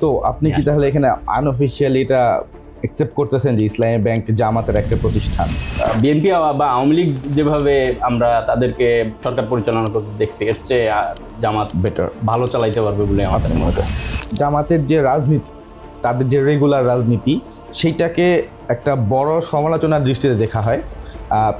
তো আপনি কি তাহলে এখানে আনঅফিশিয়ালি এটা অ্যাকসেপ্ট করতেছেন যে ইসলামী ব্যাংক জামাতের একটা প্রতিষ্ঠান? বিএনপি বা আওয়ামী লীগ যেভাবে আমরা তাদেরকে সরকার পরিচালনা করতে দেখছি, এর চেয়ে জামাত বেটার ভালো চালাইতে পারবে বলে আমার কাছে মনে হয়। জামাতের যে রাজনীতি, তাদের যে রেগুলার রাজনীতি, সেইটাকে একটা বড় সমালোচনার দৃষ্টিতে দেখা হয়।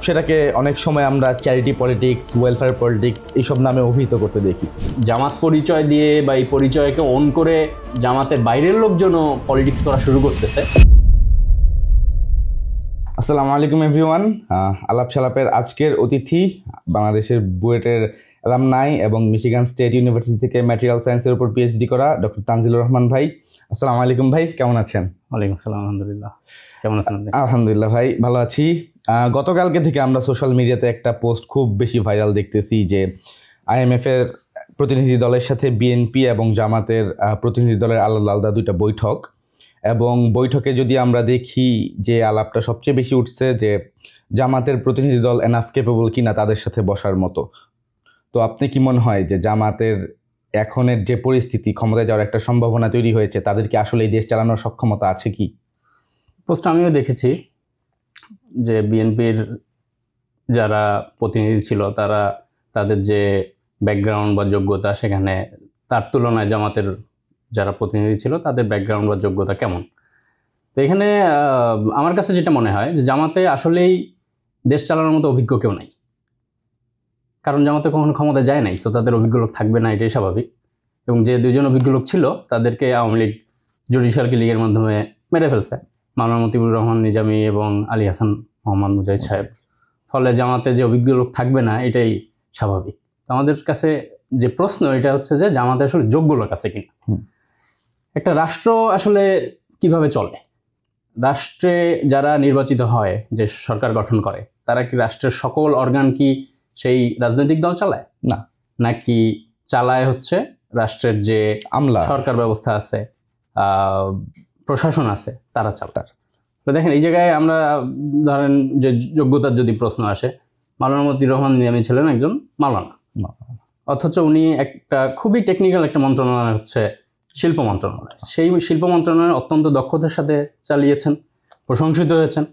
সেটাকে অনেক সময় আমরা চ্যারিটি পলিটিক্স, ওয়েলফেয়ার পলিটিক্স এইসব নামে অভিহিত করতে দেখি। জামাত পরিচয় দিয়ে বা এই পরিচয়কে অন করে জামাতের বাইরের লোকজনও পলিটিক্স করা শুরু করতেছে। আসসালামু আলাইকুম এভরিওয়ান। আলাপ সালাপের আজকের অতিথি বাংলাদেশের বুয়েটের অ্যালামনাই এবং মিশিগান স্টেট ইউনিভার্সিটি থেকে ম্যাটেরিয়াল সায়েন্সের উপর পিএইচডি করা ডক্টর তানজিলুর রহমান ভাই। আসসালামু আলাইকুম ভাই, কেমন আছেন? ওয়ালাইকুম আসসালাম, আলহামদুলিল্লাহ। কেমন আছেন আপনি? আলহামদুলিল্লাহ ভাই, ভালো আছি। গতকালকে থেকে আমরা সোশ্যাল মিডিয়াতে একটা পোস্ট খুব বেশি ভাইরাল দেখতেছি যে আইএমএফের প্রতিনিধি দলের সাথে বিএনপি এবং জামাতের প্রতিনিধি দলের আলাদা আলাদা দুইটা বৈঠক, এবং বৈঠকে যদি আমরা দেখি যে আলাপটা সবচেয়ে বেশি উঠছে যে জামাতের প্রতিনিধি দল এনাফ কেপেবল কিনা তাদের সাথে বসার মতো। তো আপনি কি মনে হয় যে জামাতের এখনের যে পরিস্থিতি, ক্ষমতায় যাওয়ার একটা সম্ভাবনা তৈরি হয়েছে, তাদের কি আসলে এই দেশ চালানোর সক্ষমতা আছে কি? পোস্ট আমিও দেখেছি যে বিএনপির যারা প্রতিনিধি ছিল তারা তাদের যে ব্যাকগ্রাউন্ড বা যোগ্যতা, সেখানে তার তুলনায় জামাতের যারা প্রতিনিধি ছিল তাদের ব্যাকগ্রাউন্ড বা যোগ্যতা কেমন। তো এখানে আমার কাছে যেটা মনে হয় যে জামাতে আসলেই দেশ চালানোর মতো অভিজ্ঞ কেউ নাই, কারণ জামাতে কখনো ক্ষমতা যায় নাই, তো তাদের অভিজ্ঞ লোক থাকবে না, এটাই স্বাভাবিক। এবং যে দুইজন অভিজ্ঞ লোক ছিল তাদেরকে আওয়ামী লীগ জুডিশিয়াল কিলিংয়ের মাধ্যমে মেরে ফেলছে, মাওলানা মতিউর রহমান নিজামী এবং আলী হাসান মোহাম্মদ মুজাহিদ সাহেব। ফলে জামাতে যে অভিজ্ঞ লোক থাকবে না, এটাই স্বাভাবিক। আমাদের কাছে যে প্রশ্ন এটা হচ্ছে যে জামাতে আসলে যোগ্য লোক আছে কিনা। একটা রাষ্ট্র আসলে কিভাবে চলে, রাষ্ট্রে যারা নির্বাচিত হয়, যে সরকার গঠন করে, তারা কি রাষ্ট্রের সকল অর্গান কি সেই রাজনৈতিক দল চালায়? না, নাকি চালায় হচ্ছে রাষ্ট্রের যে আমলা সরকার ব্যবস্থা আছে, প্রশাসন আছে, তারা চালায়। তো দেখেন এই জায়গায় আমরা ধরেন যে যোগ্যতার যদি প্রশ্ন আসে, মাওলানা মতিউর রহমান নিজামী ছিলেন একজন মাওলানা, অথচ উনি একটা খুবই টেকনিক্যাল একটা মন্ত্রণালয় হচ্ছে শিল্প মন্ত্রণালয়। সেই শিল্প মন্ত্রণালয় অত্যন্ত দক্ষতার সাথে চালিয়েছেন, প্রশংসিত হয়েছেন।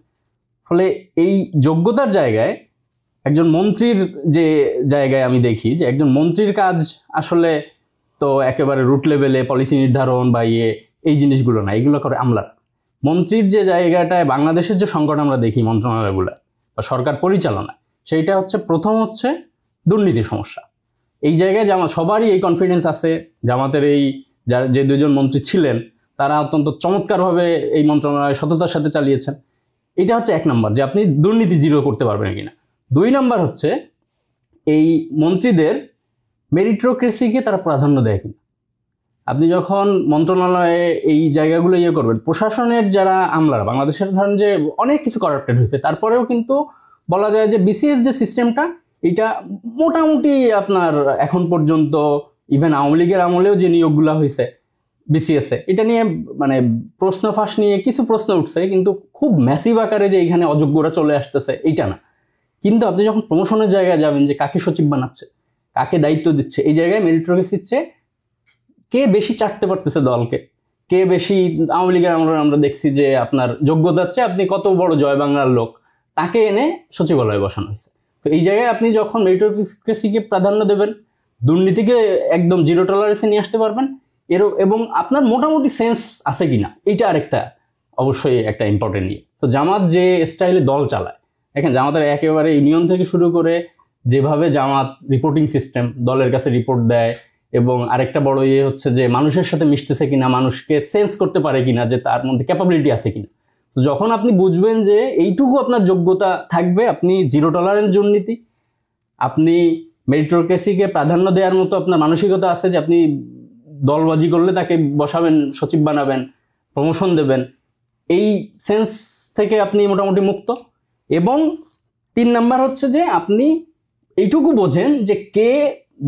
ফলে এই যোগ্যতার জায়গায় একজন মন্ত্রীর যে জায়গায় আমি দেখি যে একজন মন্ত্রীর কাজ আসলে তো একেবারে রুট লেভেলে পলিসি নির্ধারণ বা এই জিনিসগুলো না, এগুলো করে আমলা। মন্ত্রীর যে জায়গাটায় বাংলাদেশের যে সংকট আমরা দেখি মন্ত্রণালয়গুলো বা সরকার পরিচালনা, সেইটা হচ্ছে প্রথম হচ্ছে দুর্নীতি সমস্যা। এই জায়গায় সবারই এই কনফিডেন্স আছে, জামাতের এই যে দুজন মন্ত্রী ছিলেন তারা অত্যন্ত চমৎকারভাবে এই মন্ত্রণালয় সততার সাথে চালিয়েছেন। এটা হচ্ছে এক নম্বর, যে আপনি দুর্নীতি জিরো করতে পারবেন কিনা। দুই নম্বর হচ্ছে এই মন্ত্রীদের মেরিটোক্রেসিকে তারা প্রাধান্য দেয় কিনা। আপনি যখন মন্ত্রণালয়ে এই জায়গাগুলো করবেন, প্রশাসনের যারা আমলারা, বাংলাদেশের ধরেন যে অনেক কিছু করাপ্টেড হয়েছে, তারপরেও কিন্তু বলা যায় যে বিসিএস যে সিস্টেমটা, এটা মোটামুটি আপনার এখন পর্যন্ত ইভেন আওয়ামী লীগের আমলেও যে নিয়োগগুলো হয়েছে বিসিএসে, এটা নিয়ে মানে প্রশ্ন ফাঁস নিয়ে কিছু প্রশ্ন উঠছে, কিন্তু খুব ম্যাসিভ আকারে যে এখানে অযোগ্যরা চলে আসতেছে এইটা না। কিন্তু আপনি যখন প্রমোশনের জায়গায় যাবেন, যে কাকে সচিব বানাচ্ছে, কাকে দায়িত্ব দিচ্ছে, এই জায়গায় মেরিটোক্রেসির চেয়ে কে বেশি চাটতে পারতেছে দলকে, কে বেশি আওয়ামী লীগের আমরা দেখছি যে আপনার যোগ্যতার চেয়ে আপনি কত বড় জয় বাংলার লোক, তাকে এনে সচিবালয়ে বসানো হয়েছে। তো এই জায়গায় আপনি যখন মেরিটোক্রেসিকে প্রাধান্য দেবেন, দুর্নীতিকে একদম জিরো টলারেন্সে নিয়ে আসতে পারবেন, এবং আপনার মোটামুটি সেন্স আছে কিনা, এইটা আরেকটা অবশ্যই একটা ইম্পর্টেন্ট নিয়ে। তো জামাত যে স্টাইলে দল চালায়, দেখেন জামাতের একেবারে ইউনিয়ন থেকে শুরু করে যেভাবে জামাত রিপোর্টিং সিস্টেম, দলের কাছে রিপোর্ট দেয়, এবং আরেকটা বড় হচ্ছে যে মানুষের সাথে মিশতেছে কিনা, মানুষকে সেন্স করতে পারে কিনা, যে তার মধ্যে ক্যাপাবিলিটি আছে কিনা। তো যখন আপনি বুঝবেন যে এইটুকু আপনার যোগ্যতা থাকবে, আপনি জিরো টলারেন্স দুর্নীতি, আপনি মেরিটোক্রেসিকে প্রাধান্য দেওয়ার মতো আপনার মানসিকতা আছে, যে আপনি দলবাজি করলে তাকে বসাবেন, সচিব বানাবেন, প্রমোশন দেবেন, এই সেন্স থেকে আপনি মোটামুটি মুক্ত। এবং 3 নাম্বার হচ্ছে যে আপনি এইটুকু বোঝেন যে কে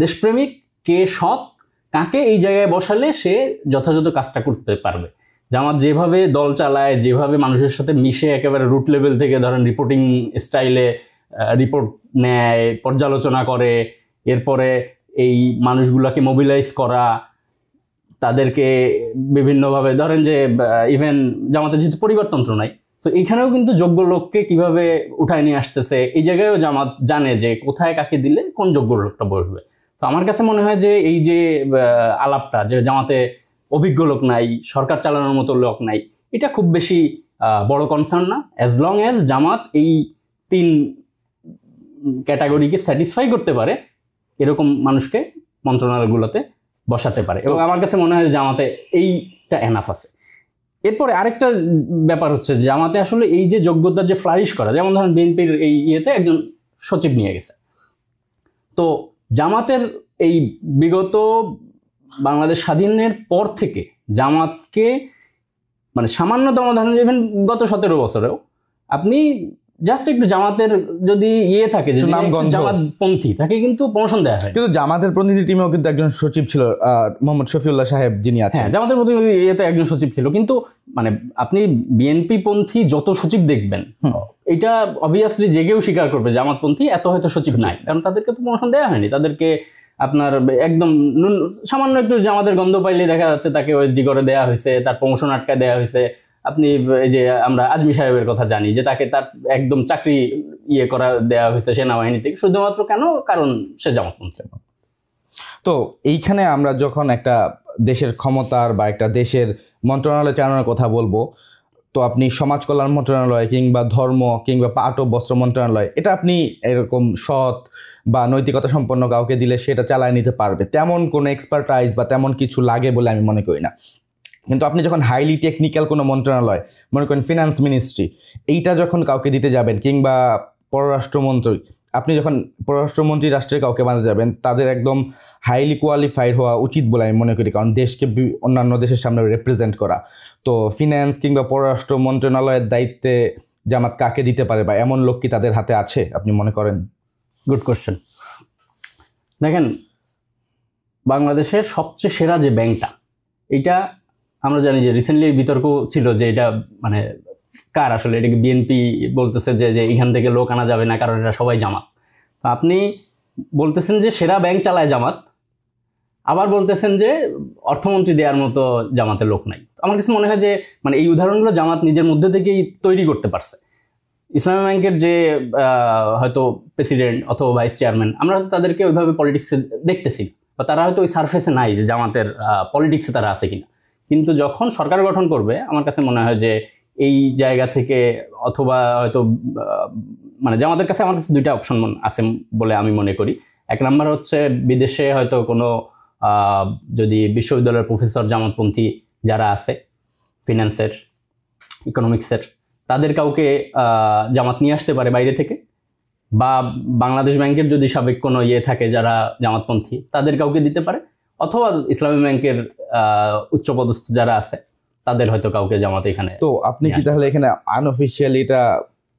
দেশপ্রেমিক, কে সৎ, কাকে এই জায়গায় বসালে সে যথাযথ কাজটা করতে পারবে। জামাত যেভাবে দল চালায়, যেভাবে মানুষের সাথে মিশে একেবারে রুট লেভেল থেকে ধরেন রিপোর্টিং স্টাইলে রিপোর্ট নেয়, পর্যালোচনা করে, এরপরে এই মানুষগুলোকে মোবিলাইজ করা, তাদেরকে বিভিন্নভাবে ধরেন যে ইভেন জামাতের যেহেতু পরিবারতন্ত্র নাই, তো এইখানেও কিন্তু যোগ্য লোককে কিভাবে উঠায় নিয়ে আসতেছে, এই জায়গায়ও জামাত জানে যে কোথায় কাকে দিলে কোন যোগ্য লোকটা বসবে। তো আমার কাছে মনে হয় যে এই যে আলাপটা যে জামাতে অভিজ্ঞ লোক নাই, সরকার চালানোর মতো লোক নাই, এটা খুব বেশি বড় কনসার্ন না, অ্যাজ লং অ্যাজ জামাত এই 3 ক্যাটাগরিকে স্যাটিসফাই করতে পারে এরকম মানুষকে মন্ত্রণালয়গুলোতে বসাতে পারে। এবং আমার কাছে মনে হয় জামাতে এইটা এনাফ আছে। এরপরে আরেকটা ব্যাপার হচ্ছে যে জামাতে আসলে এই যে যোগ্যতার যে ফ্লারিশ করা, যেমন ধরেন বিএনপির এই ইয়েতে একজন সচিব নিয়ে গেছে, তো জামাতের এই বিগত বাংলাদেশ স্বাধীনের পর থেকে জামাতকে মানে সামান্যতম ধরেন ইভেন গত 17 বছরেও আপনি জাস্ট একটু জামাতের যদি ইয়ে থাকে যে জামাতপন্থী তাকে কিন্তু প্রমোশন দেওয়া হয়। কিন্তু জামাতের প্রতিনিধি টিমেও কিন্তু একজন সচিব ছিল, মোহাম্মদ শফিউল্লাহ সাহেব যিনি আছেন। হ্যাঁ, জামাতের প্রতিনিধি ইয়েতে একজন সচিব ছিল, কিন্তু মানে আপনি বিএনপি পন্থী যত সচিব দেখবেন এটা অবভিয়াসলি যে কেউ স্বীকার করবে জামাতপন্থী এত হয়তো সচিব নাই, কারণ তাদেরকে তো প্রমোশন দেওয়া হয়নি। তাদেরকে আপনার একদম সামান্য একটু জামাতের গন্ধ পাইলে দেখা যাচ্ছে তাকে ওএসডি করে দেওয়া হয়েছে, তার প্রমোশন আটকা দেওয়া হয়েছে। আপনি এই যে আমরা আজমি সাহেবের কথা জানি যে তাকে তার একদম চাকরি ইয়ে করা দেওয়া হয়েছে সেনাবাহিনী থেকে, শুধুমাত্র কেন? কারণ সে জামাতপন্থী। তো এইখানে আমরা যখন একটা দেশের ক্ষমতার বা একটা দেশের মন্ত্রণালয় চালানোর কথা বলবো, তো আপনি সমাজ কল্যাণ মন্ত্রণালয় কিংবা ধর্ম কিংবা পাট ও বস্ত্র মন্ত্রণালয়, এটা আপনি এরকম সৎ বা নৈতিকতা সম্পন্ন কাউকে দিলে সেটা চালায় নিতে পারবে, তেমন কোনো এক্সপার্টাইজ বা তেমন কিছু লাগে বলে আমি মনে করি না। কিন্তু আপনি যখন হাইলি টেকনিক্যাল কোনো মন্ত্রণালয়, মনে করেন ফিনান্স মিনিস্ট্রি, এইটা যখন কাউকে দিতে যাবেন, কিংবা পররাষ্ট্রমন্ত্রী, আপনি যখন পররাষ্ট্রমন্ত্রী রাষ্ট্রের কাউকে বানাতে যাবেন, তাদের একদম হাইলি কোয়ালিফাইড হওয়া উচিত বলে আমি মনে করি, কারণ দেশকে অন্যান্য দেশের সামনে রিপ্রেজেন্ট করা। তো ফিনান্স কিংবা পররাষ্ট্র মন্ত্রণালয়ের দায়িত্বে জামাত কাকে দিতে পারে, বা এমন লোক কি তাদের হাতে আছে আপনি মনে করেন? Good question. দেখেন, বাংলাদেশের সবচেয়ে সেরা যে ব্যাংকটা, এটা আমরা জানি যে রিসেন্টলি বিতর্ক ছিল যে এটা মানে কার আসলে, এটাকে বিএনপি বলতেছে যে এখান থেকে লোক আনা যাবে না কারণ এরা সবাই জামাত। তো আপনি বলতেছেন যে সেরা ব্যাংক চালায় জামাত, আবার বলতেছেন যে অর্থমন্ত্রী দেওয়ার মতো জামাতের লোক নাই। আমার কাছে মনে হয় যে মানে এই উদাহরণগুলো জামাত নিজের মধ্যে থেকেই তৈরি করতে পারছে। ইসলামী ব্যাংকের যে হয়তো প্রেসিডেন্ট অথবা ভাইস চেয়ারম্যান, আমরা হয়তো তাদেরকে ওইভাবে পলিটিক্সে দেখতেছি, বা তারা হয়তো ওই সারফেসে নাই যে জামাতের পলিটিক্সে তারা আছে কিনা। কিন্তু যখন সরকার গঠন করবে, আমার কাছে মনে হয় যে এই জায়গা থেকে অথবা হয়তো মানে জামাতের কাছে আমার কাছে 2টা অপশন আছে বলে আমি মনে করি। এক নাম্বার হচ্ছে বিদেশে হয়তো কোনো যদি বিশ্ববিদ্যালয়ের প্রফেসর জামাতপন্থী যারা আছে ফিন্যান্সের, ইকোনমিক্সের, তাদের কাউকে জামাত নিয়ে আসতে পারে বাইরে থেকে, বা বাংলাদেশ ব্যাংকের যদি সাবেক কোনো ইয়ে থাকে যারা জামাতপন্থী, তাদের কাউকে দিতে পারে, অথবা ইসলামী ব্যাংকের উচ্চপদস্থ যারা আছে তাদের হয়তো কাউকে জামাত এখানে। তো আপনি কি তাহলে এখানে আনঅফিশিয়ালি এটা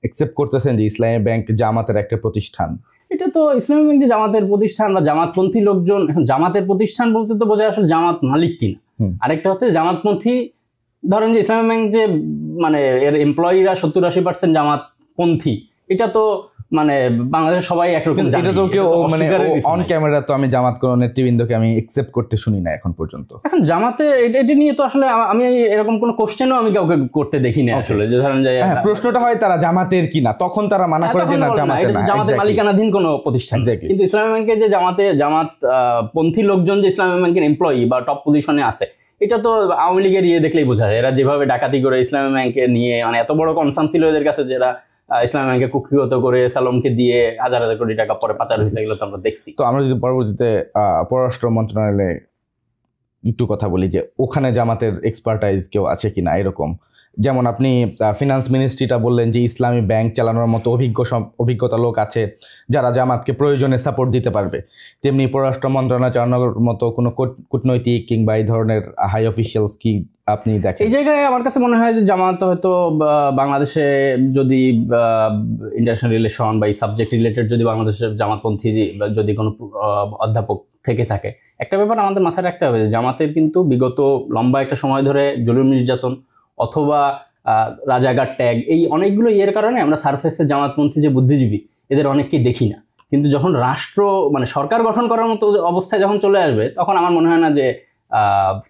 অ্যাকসেপ্ট করতেছেন যে ইসলামী ব্যাংক জামাতের একটা প্রতিষ্ঠান? এটা তো ইসলামী ব্যাংক যে জামাতের প্রতিষ্ঠান বা জামাতপন্থী লোকজন, এখন জামাতের প্রতিষ্ঠান বলতে তো বোঝায় আসলে জামাত মালিক কিনা। আরেকটা হচ্ছে জামাতপন্থী, ধরেন যে ইসলামী ব্যাংক যে মানে এর এমপ্লয়িরা 70-80% জামাতপন্থী, এটা তো মানে বাংলাদেশের সবাই একরকম জানে। এটা তো কেউ মানে অন ক্যামেরা তো আমি জামাত কোনো নেতৃবৃন্দকে আমি অ্যাকসেপ্ট করতে শুনি না এখন পর্যন্ত। এখন জামাতে এটা নিয়ে তো আসলে আমি এরকম কোনো কোশ্চেনও আমি কাউকে করতে দেখি না আসলে, যে ধরেন যে প্রশ্নটা হয় তারা জামাতের কিনা, তখন তারা মানা করে যে না জামাতের না, জামাতের মালিকানাধীন কোনো প্রতিষ্ঠান। কিন্তু ইসলামী ব্যাংকে যে জামাত পন্থী লোকজন যে ইসলামী ব্যাংকের এমপ্লয়ি বা টপ পজিশনে আছে, এটা তো আওয়ামী লীগের ইয়ে দেখলেই বোঝা যায়। এরা যেভাবে ডাকাতি করে ইসলামী ব্যাংকে নিয়ে, মানে এত বড় কনসার্ন ছিল এদের কাছে, যারা ইসলামী ব্যাংকে কুক্ষিগত করে সালমকে দিয়ে হাজার হাজার কোটি টাকা পরে পাচার হয়েছে, এগুলো তো আমরা দেখছি। তো আমরা যদি পরবর্তীতে পররাষ্ট্র মন্ত্রণালয়ে একটু কথা বলি, যে ওখানে জামাতের এক্সপার্টাইজ কেউ আছে কিনা এরকম, যেমন আপনি ফিনান্স মিনিস্ট্রিটা বললেন যে ইসলামী ব্যাংক চালানোর মতো অভিজ্ঞতা লোক আছে যারা জামাতকে প্রয়োজনে সাপোর্ট দিতে পারবে, তেমনি পররাষ্ট্র মন্ত্রণালয় চালানোর মতো কোনো কূটনৈতিক কিংবা এই ধরনের হাই অফিসিয়ালস কি আপনি দেখেন? এই জায়গায় আমার কাছে মনে হয় যে জামাত হয়তো বাংলাদেশে যদি ইন্টারন্যাশনাল রিলেশন বা এই সাবজেক্ট রিলেটেড যদি বাংলাদেশের জামাতপন্থী যদি কোনো অধ্যাপক থেকে থাকে, একটা ব্যাপার আমাদের মাথায় রাখতে হবে যে জামাতের কিন্তু বিগত লম্বা একটা সময় ধরে জুলুম নির্যাতন অথবা রাজাকার ট্যাগ, এই অনেকগুলো ইয়ের কারণে আমরা সারফেসে জামাতপন্থী যে বুদ্ধিজীবী এদের অনেককেই দেখি না। কিন্তু যখন রাষ্ট্র মানে সরকার গঠন করার মতো অবস্থায় যখন চলে আসবে, তখন আমার মনে হয় না যে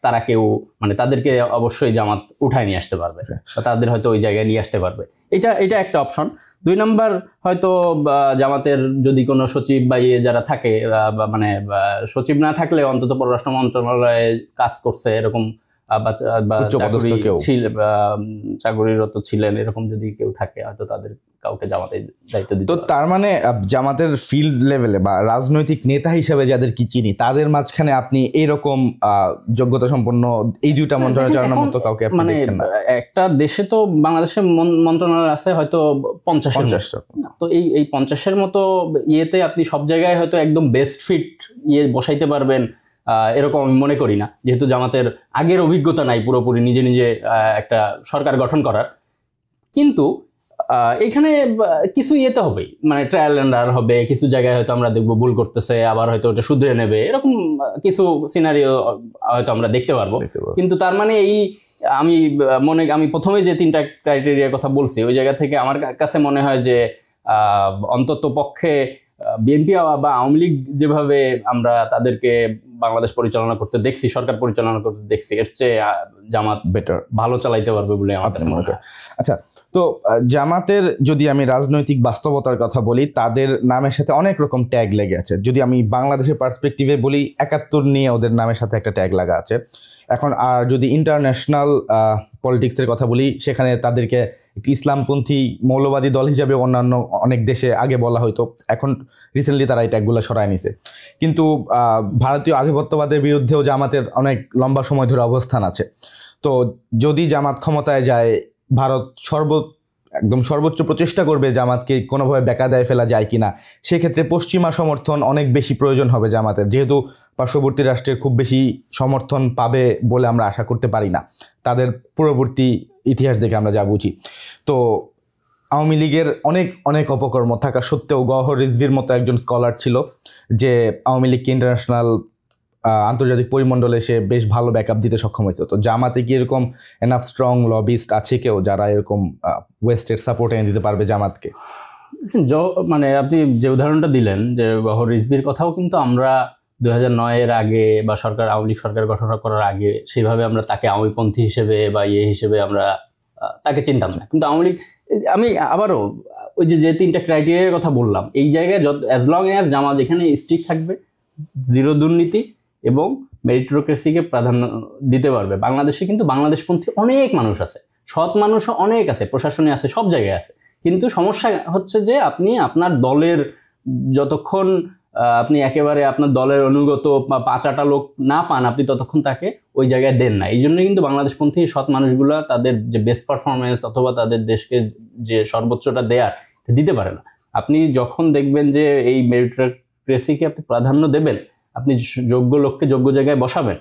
তারা কেউ মানে তাদেরকে অবশ্যই জামাত উঠায় নিয়ে আসতে পারবে, বা তাদের হয়তো ওই জায়গায় নিয়ে আসতে পারবে। এটা একটা অপশন। 2 নম্বর, হয়তো জামাতের যদি কোনো সচিব বা যারা থাকে, মানে সচিব না থাকলে অন্তত পররাষ্ট্র মন্ত্রণালয়ে কাজ করছে এরকম বা চাকরিরত ছিলেন এরকম যদি কেউ থাকে, হয়তো তাদের কাউকে জামাতের দায়িত্ব দিতে। তো তার মানে জামাতের ফিল্ড লেভেলে বা রাজনৈতিক নেতা হিসেবে যাদের কি চিনি তাদের মাঝখানে আপনি এইরকম যোগ্যতা সম্পন্ন এই 2টা মন্ত্রণালয় চালানোর মতো কাউকে আপনি দেখছেন না? একটা দেশে তো বাংলাদেশে মন্ত্রণালয় আছে হয়তো 50টা, তো এই 50-এর মতো ইয়েতে আপনি সব জায়গায় হয়তো একদম বেস্ট ফিট বসাইতে পারবেন এরকম আমি মনে করি না, যেহেতু জামাতের আগের অভিজ্ঞতা নাই পুরোপুরি নিজে নিজে একটা সরকার গঠন করার। কিন্তু এখানে কিছু ইয়েতে হবে, মানে ট্রায়াল এন্ড এরার হবে, কিছু জায়গায় হয়তো আমরা দেখবো ভুল করতেছে, আবার হয়তো ওটা শুধরে নেবে, এরকম কিছু সিনারিও হয়তো আমরা দেখতে পারবো। কিন্তু তার মানে আমি প্রথমে যে 3টা ক্রাইটেরিয়ার কথা বলছি, ওই জায়গা থেকে আমার কাছে মনে হয় যে অন্তত পক্ষে বিএনপি বা আওয়ামী লীগ যেভাবে আমরা তাদেরকে বাংলাদেশ পরিচালনা করতে দেখছি, সরকার পরিচালনা করতে দেখছি, এর চেয়ে জামাত বেটার ভালো চালাইতে পারবে বলে আমার কাছে মনে হয়। আচ্ছা, তো জামাতের যদি আমি রাজনৈতিক বাস্তবতার কথা বলি, তাদের নামের সাথে অনেক রকম ট্যাগ লেগে আছে। যদি আমি বাংলাদেশের পার্সপেক্টিভে বলি, 71 নিয়ে ওদের নামের সাথে একটা ট্যাগ লাগা আছে। এখন আর যদি ইন্টারন্যাশনাল পলিটিক্সের কথা বলি, সেখানে তাদেরকে একটি ইসলামপন্থী মৌলবাদী দল হিসাবে অন্যান্য অনেক দেশে আগে বলা হয়তো, এখন রিসেন্টলি তারা এই ট্যাগগুলো সরায় নিছে। কিন্তু ভারতীয় আধিপত্যবাদের বিরুদ্ধেও জামাতের অনেক লম্বা সময় ধরে অবস্থান আছে। তো যদি জামাত ক্ষমতায় যায়, ভারত একদম সর্বোচ্চ প্রচেষ্টা করবে জামাতকে কোনোভাবে বেকায়দায় ফেলা যায় কিনা। সেক্ষেত্রে পশ্চিমা সমর্থন অনেক বেশি প্রয়োজন হবে জামাতের, যেহেতু পার্শ্ববর্তী রাষ্ট্রের খুব বেশি সমর্থন পাবে বলে আমরা আশা করতে পারি না, তাদের পূর্ববর্তী ইতিহাস দেখে আমরা যা বুঝি। তো আওয়ামী লীগের অনেক অনেক অপকর্ম থাকা সত্ত্বেও গওহর রিজভির মতো একজন স্কলার ছিল যে আওয়ামী লীগকে ইন্টারন্যাশনাল আন্তর্জাতিক পরিমণ্ডলে সে বেশ ভালো ব্যাকআপ দিতে সক্ষম হয়েছে। তো জামাতে কি এরকম এনাফ স্ট্রং লবিস্ট আছে কেউ যারা এরকম ওয়েস্টের সাপোর্ট এনে দিতে পারবে জামাতকে? মানে আপনি যে উদাহরণটা দিলেন যে গওহর রিজভির কথাও কিন্তু আমরা 2009-এর আগে বা আওয়ামী লীগ সরকার গঠন করার আগে সেভাবে আমরা তাকে আওয়ামীপন্থী হিসেবে বা হিসেবে আমরা তাকে চিনতাম না। কিন্তু আওয়ামী লীগ, আমি আবারও ওই যে 3টা ক্রাইটেরিয়ার কথা বললাম, এই জায়গায় অ্যাজ লং অ্যাজ জামাত এখানে স্ট্রিক্ট থাকবে, জিরো দুর্নীতি এবং মেরিটোক্রেসিকে প্রাধান্য দিতে পারবে, বাংলাদেশে কিন্তু বাংলাদেশপন্থী অনেক মানুষ আছে, সৎ মানুষও অনেক আছে, প্রশাসনে আছে, সব জায়গায় আছে। কিন্তু সমস্যা হচ্ছে যে আপনি আপনার দলের যতক্ষণ আপনি একেবারে আপনার দলের অনুগত বা 5-8টা লোক না পান, আপনি ততক্ষণ তাকে ওই জায়গায় দেন না। এই জন্য কিন্তু বাংলাদেশপন্থী সৎ মানুষগুলা তাদের যে বেস্ট পারফরমেন্স অথবা তাদের দেশকে যে সর্বোচ্চটা দেয়ার দিতে পারে না। আপনি যখন দেখবেন যে এই মেরিটোক্রেসিকে আপনি প্রাধান্য দেবেন, আপনি যোগ্য লোককে যোগ্য জায়গায় বসাবেন,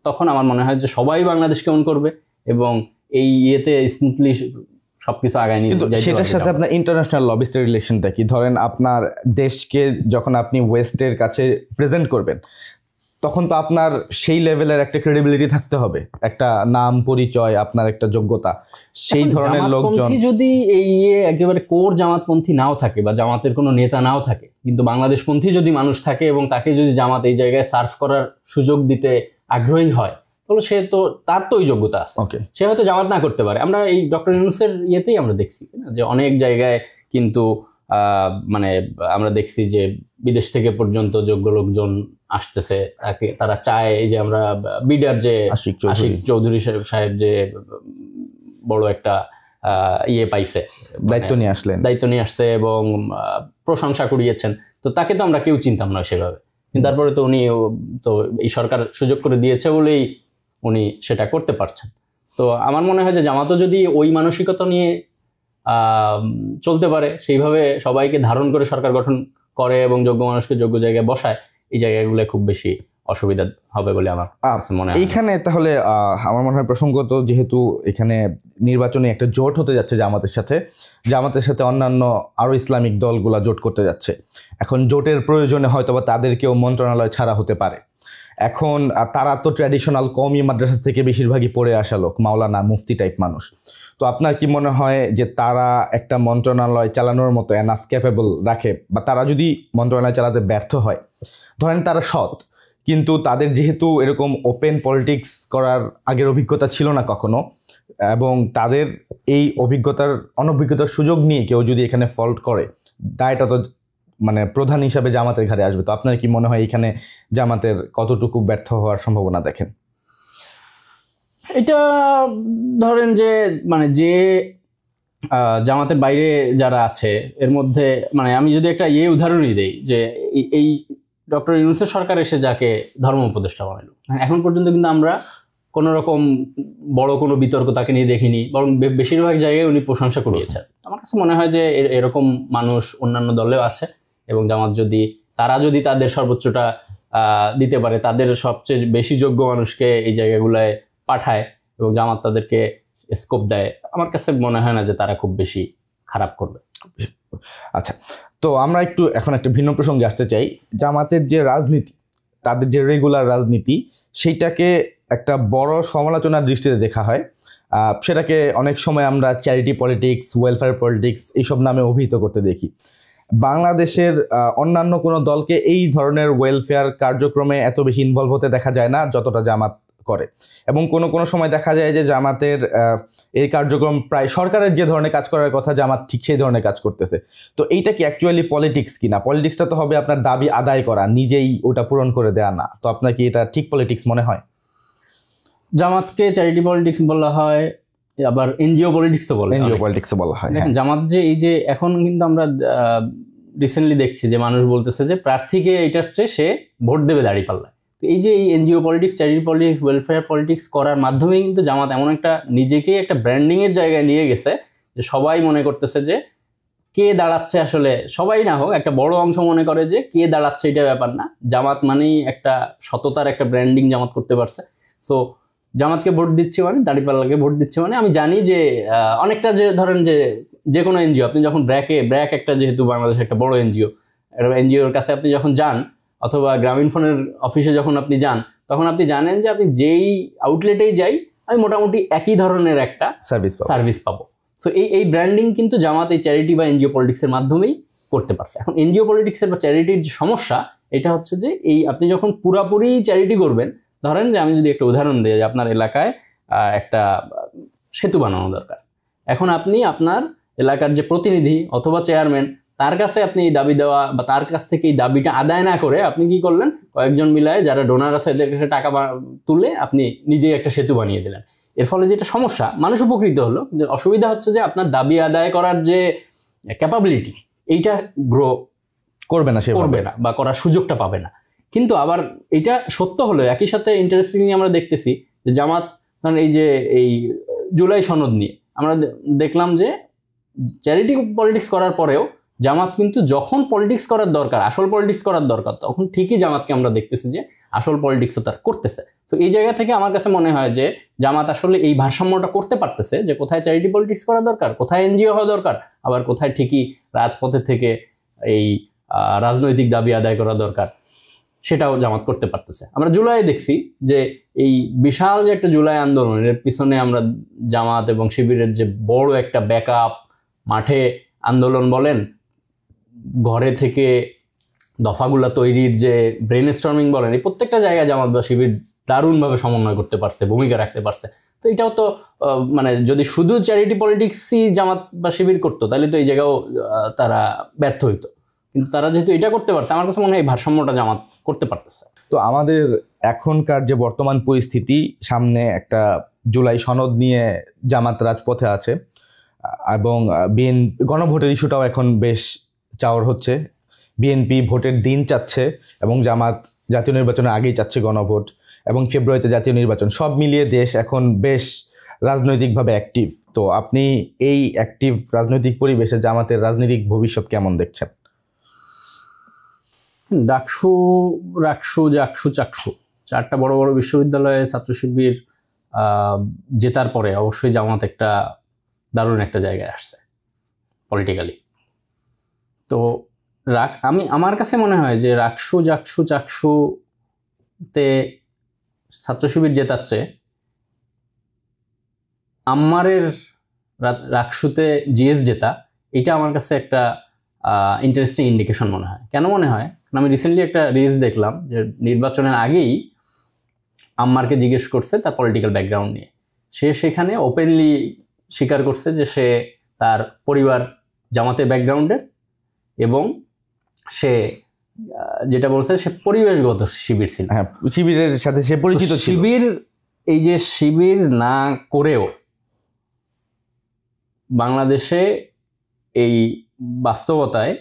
তখন আমার মনে হয় যে সবাই বাংলাদেশ কেমন করবে এবং এই ইয়েতে স্মুথলি সবকিছু আগায় নিয়ে। কিন্তু সেটার সাথে আপনার ইন্টারন্যাশনাল লবিস্টের রিলেশনটা কি? ধরেন আপনার দেশকে যখন আপনি ওয়েস্টের কাছে প্রেজেন্ট করবেন, তখন তো আপনার সেই লেভেলের একটা ক্রেডিবিলিটি থাকতে হবে, একটা নাম পরিচয়, আপনার একটা যোগ্যতা, সেই ধরনের লোকজন। যদি এই একেবারে কোর জামাতপন্থী নাও থাকে বা জামাতের কোনো নেতা নাও থাকে, কিন্তু বাংলাদেশপন্থী যদি মানুষ থাকে এবং তাকে যদি জামাত এই জায়গায় সার্ভ করার সুযোগ দিতে আগ্রহী হয়, তাহলে তার তো ওই যোগ্যতা আছে, সে হয়তো জামাত না করতে পারে। আমরা এই ডক্টর ইউনূসের ইয়েতেই আমরা দেখছি যে অনেক জায়গায় কিন্তু মানে আমরা দেখছি যে বিদেশ থেকে পর্যন্ত যোগ্য লোকজন আসতেছে, তারা চায় এই যে আমরা বিডার যে আশিক চৌধুরী সাহেব যে বড় একটা পাইছে, দায়িত্ব নিয়ে আসছে এবং প্রশংসা কুড়িয়েছেন, তো তাকে তো আমরা কেউ চিনতাম না সেভাবে, কিন্তু তারপরে তো উনি তো এই সরকার সুযোগ করে দিয়েছে বলেই উনি সেটা করতে পারছেন। তো আমার মনে হয় যে জামাতও যদি ওই মানসিকতা নিয়ে চলতে পারে, সেইভাবে সবাইকে ধারণ করে সরকার গঠন করে এবং যোগ্য মানুষকে যোগ্য জায়গায় বসায়, এই জায়গাগুলো খুব বেশি অসুবিধা হবে বলে আমার মনে হয়। এইখানে তাহলে আমার মনে হয় প্রসঙ্গত, যেহেতু এখানে নির্বাচনে একটা জোট হতে যাচ্ছে জামাতের সাথে অন্যান্য আরো ইসলামিক দলগুলা জোট করতে যাচ্ছে, এখন জোটের প্রয়োজনে হয়তোবা তাদেরকেও মন্ত্রণালয় ছাড়া হতে পারে। এখন তারা তো ট্র্যাডিশনাল কওমি মাদ্রাসা থেকে বেশিরভাগই পড়ে আসা লোক, মাওলানা মুফতি টাইপ মানুষ। তো আপনার কি মনে হয় যে তারা একটা মন্ত্রণালয় চালানোর মতো এনাফ ক্যাপেবল রাখে, বা তারা যদি মন্ত্রণালয় চালাতে ব্যর্থ হয়, ধরেন তারা সৎ কিন্তু তাদের যেহেতু এরকম ওপেন পলিটিক্স করার আগের অভিজ্ঞতা ছিল না কখনো, এবং তাদের এই অনভিজ্ঞতার সুযোগ নিয়ে কেউ যদি এখানে ফল্ট করে, দায়টা তো মানে প্রধান হিসাবে জামাতের ঘাড়ে আসবে। তো আপনার কি মনে হয় এখানে জামাতের কতটুকু ব্যর্থ হওয়ার সম্ভাবনা দেখেন? এটা ধরেন যে মানে যে জামাতের বাইরে যারা আছে এর মধ্যে, মানে আমি যদি একটা উদাহরণই দেই, যে এই ডক্টর ইউনূসের সরকার এসে যাকে ধর্ম উপদেষ্টা বানালো, এখন পর্যন্ত কিন্তু আমরা কোনো রকম বড় কোনো বিতর্ক তাকে নিয়ে দেখিনি, বরং বেশিরভাগ জায়গায় উনি প্রশংসা করিয়েছেন। আমার কাছে মনে হয় যে এরকম মানুষ অন্যান্য দলেও আছে, এবং জামাত তারা যদি তাদের সর্বোচ্চটা দিতে পারে, তাদের সবচেয়ে বেশি যোগ্য মানুষকে এই জায়গাগুলোয় পাঠায় এবং জামাত তাদেরকে স্কোপ দেয়, আমার কাছে মনে হয় না যে তারা খুব বেশি খারাপ করবে। আচ্ছা, তো আমরা এখন একটা ভিন্ন প্রসঙ্গে আসতে চাই। জামাতের যে রাজনীতি, তাদের যে রেগুলার রাজনীতি, সেইটাকে একটা বড় সমালোচনার দৃষ্টিতে দেখা হয়। সেটাকে অনেক সময় আমরা চ্যারিটি পলিটিক্স, ওয়েলফেয়ার পলিটিক্স এইসব নামে অভিহিত করতে দেখি। বাংলাদেশের অন্যান্য কোনো দলকে এই ধরনের ওয়েলফেয়ার কার্যক্রমে এত বেশি ইনভলভ হতে দেখা যায় না যতটা জামাত করে, এবং কোনো সময় দেখা যায় যে জামাতের এই কার্যক্রম প্রায় সরকারের যে ধরনের কাজ করার কথা জামাত ঠিক সেই ধরনের কাজ করতেছে। তো এইটা কি অ্যাকচুয়ালি পলিটিক্স কিনা? পলিটিক্সটা তো হবে আপনার দাবি আদায় করা, নিজেই ওটা পূরণ করে দেয়া না। তো আপনার কি এটা ঠিক পলিটিক্স মনে হয়? জামাতকে চ্যারিটি পলিটিক্স বলা হয়, আবার এনজিও পলিটিক্সও বলে, এনজিও পলিটিক্সও বলা হয়। দেখেন জামাত যে এই যে এখন কিন্তু আমরা রিসেন্টলি দেখছি যে মানুষ বলতেছে যে প্রার্থীকে এটার চেয়ে সে ভোট দেবে দাঁড়িপাল্লায়। তো এই যে এই NGO politics, charity politics, welfare politics করার মাধ্যমে কিন্তু জামাত এমন একটা নিজেকে একটা ব্র্যান্ডিং এর জায়গায় নিয়ে গেছে যে সবাই মনে করতেছে যে কে দাঁড়াচ্ছে, আসলে সবাই না হোক একটা বড় অংশ মনে করে যে কে দাঁড়াচ্ছে এটা ব্যাপার না, জামাত মানেই একটা সততার একটা ব্র্যান্ডিং জামাত করতে পারছে। তো জামাতকে ভোট দিচ্ছি মানে, দাঁড়িপাল্লাকে ভোট দিচ্ছি মানে, আমি জানি যে অনেকটা যে ধরেন যে কোনো এনজিও, আপনি যখন ব্র্যাক একটা, যেহেতু বাংলাদেশ একটা বড় এনজিওর কাছে আপনি যখন যান, অথবা গ্রামীণ ফোনের অফিসে যখন আপনি যান, তখন আপনি জানেন যে আপনি যেই আউটলেটেই যাই আমি মোটামুটি একই ধরনের একটা সার্ভিস পাবো। তো এই ব্র্যান্ডিং কিন্তু জামাত এই চ্যারিটি বা এনজিও পলিটিক্সের মাধ্যমেই করতে পারছে। এখন এনজিও পলিটিক্সের বা চ্যারিটির যে সমস্যা, এটা হচ্ছে যে এই আপনি যখন পুরাপুরি চ্যারিটি করবেন, ধরেন যে আমি যদি একটা উদাহরণ দিই, যে আপনার এলাকায় একটা সেতু বানানো দরকার, এখন আপনি আপনার এলাকার যে প্রতিনিধি অথবা চেয়ারম্যান, তার কাছে আপনি দাবি দেওয়া বা তার কাছ থেকে এই দাবিটা আদায় না করে আপনি কি করলেন, কয়েকজন মিলায় যারা ডোনার আছে এদের কাছে টাকা তুলে আপনি নিজেই একটা সেতু বানিয়ে দিলেন। এর ফলে যেটা সমস্যা, মানুষ উপকৃত হলো, কিন্তু অসুবিধা হচ্ছে যে আপনার দাবি আদায় করার যে ক্যাপাবিলিটি, এইটা গ্রো করবে না বা করার সুযোগটা পাবে না। কিন্তু আবার এটা সত্য হলো, একই সাথে ইন্টারেস্টিংলি আমরা দেখতেছি যে জামাত এই জুলাই সনদ নিয়ে আমরা দেখলাম যে চ্যারিটি পলিটিক্স করার পরেও জামাত কিন্তু যখন পলিটিক্স করার দরকার, আসল পলিটিক্স করার দরকার, তখন ঠিকই জামাতকে আমরা দেখতেছি যে আসল পলিটিক্সও তার করতেছে। তো এই জায়গা থেকে আমার কাছে মনে হয় যে জামাত আসলে এই ভারসাম্যটা করতে পারতেছে, যে কোথায় চ্যারিটি পলিটিক্স করা দরকার, কোথায় এনজিও হওয়া দরকার, আবার কোথায় ঠিকই রাজপথে থেকে এই রাজনৈতিক দাবি আদায় করা দরকার, সেটাও জামাত করতে পারতেছে। আমরা জুলাই দেখছি যে এই বিশাল যে একটা জুলাই আন্দোলনের পিছনে আমরা জামাত এবং শিবিরের যে বড় একটা ব্যাকআপ, মাঠে আন্দোলন বলেন, ঘরে থেকে দফাগুলা তৈরির যে ব্রেন স্টর্মিং বলেন, এই প্রত্যেকটা জায়গায় জামাত বা শিবির দারুণভাবে সমন্বয় করতে পারছে, ভূমিকা রাখতে পারছে। তো এটাও তো মানে যদি শুধু চ্যারিটি পলিটিক্সই জামাত বা শিবির করতো, তাহলে তো এই জায়গাও তারা ব্যর্থ হইতো। কিন্তু তারা যেহেতু এটা করতে পারছে, আমার কাছে মনে হয় এই ভারসাম্যটা জামাত করতে পারতেছে। তো আমাদের এখনকার যে বর্তমান পরিস্থিতি, সামনে একটা জুলাই সনদ নিয়ে জামাত রাজপথে আছে, এবং গণভোটের ইস্যুটাও এখন বেশ চাওয়ার হচ্ছে। বিএনপি ভোটের দিন চাচ্ছে এবং জামাত জাতীয় নির্বাচনের আগেই চাচ্ছে গণভোট, এবং ফেব্রুয়ারিতে জাতীয় নির্বাচন। সব মিলিয়ে দেশ এখন বেশ রাজনৈতিকভাবে অ্যাক্টিভ। তো আপনি এই অ্যাক্টিভ রাজনৈতিক পরিবেশে জামাতের রাজনৈতিক ভবিষ্যৎ কেমন দেখছেন? ডাকসু, রাকসু, জাকসু, চাকসু, চারটা বড় বড় বিশ্ববিদ্যালয়ে ছাত্র শিবির জেতার পরে অবশ্যই জামাত একটা দারুণ একটা জায়গায় আসছে পলিটিক্যালি। তো আমার কাছে মনে হয় যে রাকসু, জাকসু, চাকসুতে ছাত্র শিবির জেতাচ্ছে, আম্মারের রাকসুতে জিএস জেতা, এটা আমার কাছে একটা ইন্টারেস্টিং ইন্ডিকেশন মনে হয়। কেন মনে হয়? আমি রিসেন্টলি একটা রিলস দেখলাম যে নির্বাচনের আগেই আম্মারকে জিজ্ঞেস করছে তার পলিটিক্যাল ব্যাকগ্রাউন্ড নিয়ে, সে সেখানে ওপেনলি স্বীকার করছে যে সে তার পরিবার জামাতের ব্যাকগ্রাউন্ডের এবং সে যেটা বলছে সে পরিবেশগত শিবির ছিল। হ্যাঁ, শিবিরের সাথে সে পরিচিত ছিল। শিবির, এই যে শিবির না করেও বাংলাদেশে এই বাস্তবতায়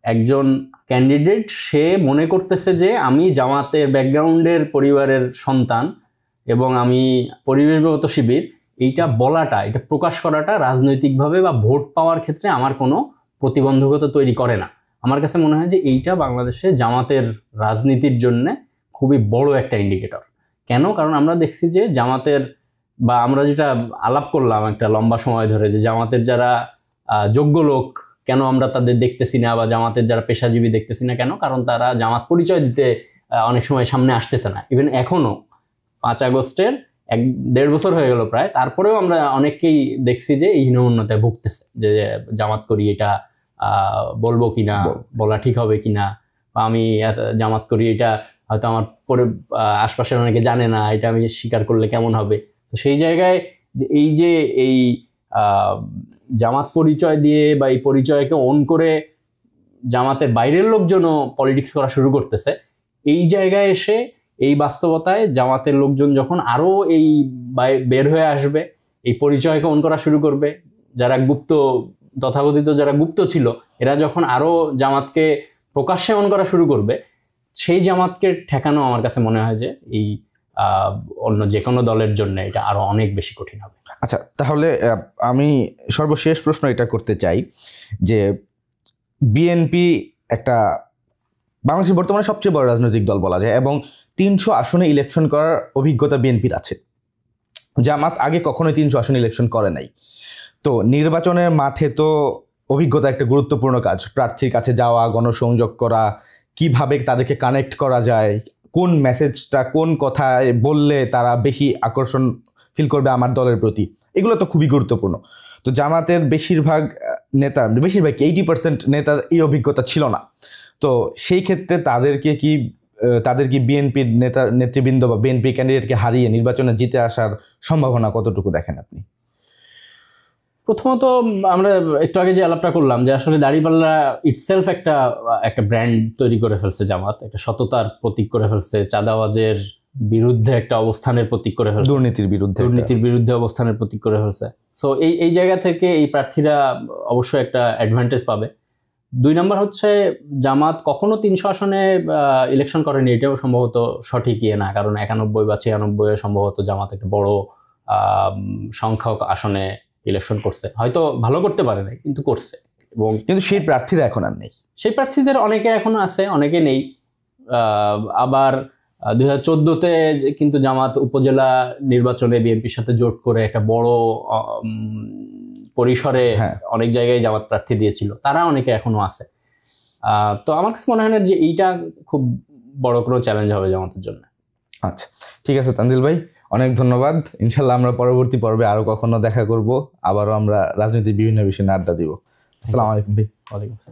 একজন ক্যান্ডিডেট সে মনে করতেছে যে আমি জামাতের ব্যাকগ্রাউন্ডের পরিবারের সন্তান এবং আমি পরিবেশগত শিবির, এইটা বলাটা, এটা প্রকাশ করাটা রাজনৈতিকভাবে বা ভোট পাওয়ার ক্ষেত্রে আমার কোনো প্রতিবন্ধকতা তৈরি করে না। আমার কাছে মনে হয় যে এইটা বাংলাদেশে জামাতের রাজনীতির জন্য খুবই বড় একটা ইন্ডিকেটর। কেন? কারণ আমরা দেখছি যে জামাতের, বা আমরা যেটা আলাপ করলাম একটা লম্বা সময় ধরে, যে জামাতের যারা যোগ্য লোক কেন আমরা তাদের দেখতেছি না, বা জামাতের যারা পেশাজীবী দেখতেছি না কেন? কারণ তারা জামাত পরিচয় দিতে অনেক সময় সামনে আসতেছে না। ইভেন এখনো 5 আগস্টের 1-1.5 বছর হয়ে গেল প্রায়, তারপরেও আমরা অনেককেই দেখছি যে এই হীনমন্যতায় ভুগতেছে, যে জামাত করি এটা বলবো কিনা, বলা ঠিক হবে কিনা, বা আমি জামাত করি এটা হয়তো আমার পরে আশপাশের অনেকে জানে না, এটা আমি স্বীকার করলে কেমন হবে। তো সেই জায়গায় যে এই জামাত পরিচয় দিয়ে বা এই পরিচয়কে অন করে জামাতের বাইরের লোকজনও পলিটিক্স করা শুরু করতেছে, এই জায়গায় এসে এই বাস্তবতায় জামাতের লোকজন যখন আরো এই বের হয়ে আসবে, এই পরিচয়কে অন করা শুরু করবে, যারা গুপ্ত, তথাকথিত যারা গুপ্ত ছিল, এরা যখন আরো জামাতকে প্রকাশ্যে অন করা শুরু করবে, সেই জামাতকে ঠেকানো আমার কাছে মনে হয় যে এই অন্য যে কোনো দলের জন্য এটা আরো অনেক বেশি কঠিন হবে। আচ্ছা, তাহলে আমি সর্বশেষ প্রশ্ন এটা করতে চাই যে বিএনপি একটা বাংলাদেশের বর্তমানে সবচেয়ে বড় রাজনৈতিক দল বলা যায় এবং 300 আসনে ইলেকশন করার অভিজ্ঞতা বিএনপির আছে। জামাত আগে কখনোই 300 আসনে ইলেকশন করে নাই। তো নির্বাচনের মাঠে তো অভিজ্ঞতা একটা গুরুত্বপূর্ণ কাজ, প্রার্থীর কাছে যাওয়া, গণসংযোগ করা, কিভাবে তাদেরকে কানেক্ট করা যায়, কোন মেসেজটা কোন কথায় বললে তারা বেশি আকর্ষণ ফিল করবে আমার দলের প্রতি, এগুলো তো খুবই গুরুত্বপূর্ণ। তো জামাতের বেশিরভাগ 80% নেতার এই অভিজ্ঞতা ছিল না। তো সেই ক্ষেত্রে তাদের কি বিএনপির নেতৃবৃন্দ বা বিএনপি ক্যান্ডিডেটকে হারিয়ে নির্বাচনে জিতে আসার সম্ভাবনা কতটুকু দেখেন আপনি? প্রথমত আমরা একটু আগে যে আলাপটা করলাম যে আসলে দাঁড়িপাল্লা ইটসেলফ একটা ব্র্যান্ড তৈরি করে ফেলছে, জামাত একটা সততার প্রতীক করে ফেলছে, চাঁদাবাজের বিরুদ্ধে একটা অবস্থানের প্রতীক করে ফেলছে, দুর্নীতির বিরুদ্ধে অবস্থানের প্রতীক করে ফেলছে। সো এই জায়গা থেকে এই প্রার্থীরা অবশ্যই একটা অ্যাডভান্টেজ পাবে। 2 নম্বর হচ্ছে জামাত কখনো 300 আসনে ইলেকশন করেনি, এটাও সম্ভবত সঠিক না, কারণ 91 বা 96 সম্ভবত জামাত একটা বড় সংখ্যক আসনে ইলেকশন করছে, হয়তো ভালো করতে পারে না কিন্তু করছে। এবং কিন্তু সেই প্রার্থীরা এখন আর নেই, সেই প্রার্থীদের অনেকে এখনো আছে, অনেকে নেই। আবার 2014-তে কিন্তু জামাত উপজেলা নির্বাচনে বিএনপির সাথে জোট করে একটা বড় পরিসরে অনেক জায়গায় জামাত প্রার্থী দিয়েছিল, তারা অনেকে এখনো আছে। তো আমার কাছে মনে হয় না যে এইটা খুব বড় কোনো চ্যালেঞ্জ হবে জামাতের জন্য। আচ্ছা, ঠিক আছে তানজিল ভাই, অনেক ধন্যবাদ। ইনশাল্লাহ আমরা পরবর্তী পর্বে আরো কখনো দেখা করব, আবারও আমরা রাজনীতির বিভিন্ন বিষয়ে আড্ডা দিব। আসসালামু আলাইকুম ভাই। ওয়ালাইকুম আসসালাম।